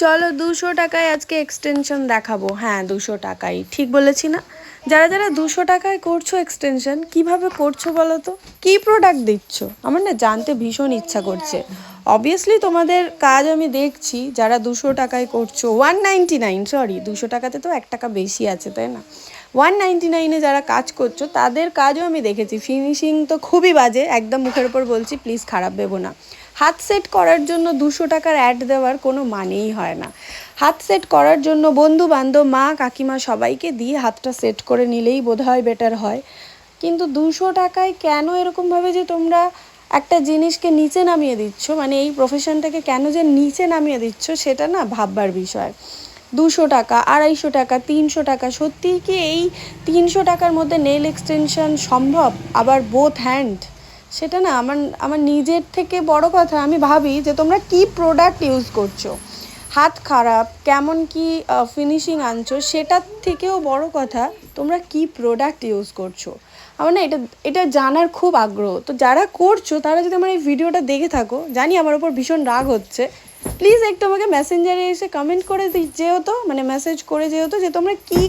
চলো 200 টাকায় আজকে এক্সটেনশন দেখাবো। হ্যাঁ 200 টাকাই, ঠিক বলেছি না? যারা যারা 200 টাকায় করছো এক্সটেনশন, কিভাবে করছো বলো তো? কী প্রোডাক্ট দিচ্ছ? আমার না জানতে ভীষণ ইচ্ছা করছে। অবভিয়াসলি তোমাদের কাজ আমি দেখছি, যারা 200 টাকায় করছো, 199, সরি 200 টাকাতে তো 1 টাকা বেশি আছে, তাই না? 199-এ যারা কাজ করছো তাদের কাজও আমি দেখেছি। ফিনিশিং তো খুবই বাজে, একদম মুখের ওপর বলছি, প্লিজ খারাপ ভেবো না। হাত সেট করার জন্য 200 টাকার অ্যাড দেওয়ার কোনো মানেই হয় না। হাত সেট করার জন্য বন্ধু বান্ধব, মা কাকিমা সবাইকে দিয়ে হাতটা সেট করে নিলেই বোধহয় বেটার হয়। কিন্তু 200 টাকায় কেন এরকমভাবে যে তোমরা একটা জিনিসকে নিচে নামিয়ে দিচ্ছ, মানে এই প্রফেশনটাকে কেন যে নিচে নামিয়ে দিচ্ছ, সেটা না ভাববার বিষয়। 200 টাকা, 250 টাকা, 300 টাকা, সত্যিই কি এই 300 টাকার মধ্যে নেল এক্সটেনশন সম্ভব? আবার বোথ হ্যান্ড? সেটা না আমার নিজের থেকে বড় কথা, আমি ভাবি যে তোমরা কি প্রোডাক্ট ইউজ করছো। হাত খারাপ, কেমন কি ফিনিশিং আনছো, সেটার থেকেও বড় কথা তোমরা কি প্রোডাক্ট ইউজ করছো। আমার না এটা জানার খুব আগ্রহ। তো যারা করছো তারা যদি আমার এই ভিডিওটা দেখে থাকো, জানি আমার ওপর ভীষণ রাগ হচ্ছে, প্লিজ একটু আমাকে মেসেঞ্জারে এসে কমেন্ট করে যেহেতু, মানে মেসেজ করে যেহেতু, যে তোমরা কী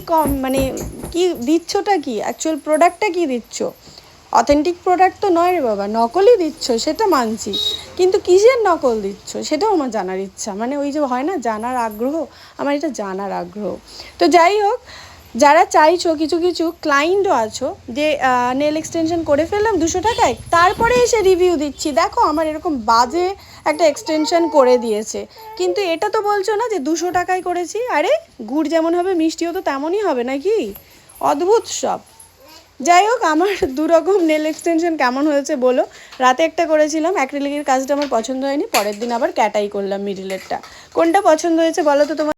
মানে কি দিচ্ছোটা, কি অ্যাকচুয়াল প্রোডাক্টটা কি দিচ্ছ। অথেন্টিক প্রোডাক্ট তো নয় রে বাবা, নকলই দিচ্ছ সেটা মানছি, কিন্তু কিসের নকল দিচ্ছ সেটাও আমার জানার ইচ্ছা। মানে ওই যে হয় না জানার আগ্রহ, আমার এটা জানার আগ্রহ। তো যাই হোক, যারা চাইছো, কিছু কিছু ক্লায়েন্টও আছো যে নেল এক্সটেনশন করে ফেললাম 200 টাকায়, তারপরে এসে রিভিউ দিচ্ছি, দেখো আমার এরকম বাজে একটা এক্সটেনশন করে দিয়েছে। কিন্তু এটা তো বলছো না যে 200 টাকায় করেছি। আরে গুড় যেমন হবে মিষ্টিও তো তেমনই হবে নাকি? অদ্ভুত সব। যাই হোক, আমার দুরকম নেল এক্সটেনশন কেমন হয়েছে বলো। রাতে একটা করেছিলাম, অ্যাক্রিলিকের কাজটা আমার পছন্দ হয়নি, পরের দিন আবার ক্যাটাই করলাম মিডিলেরটা। কোনটা পছন্দ হয়েছে বলো তো তোমার?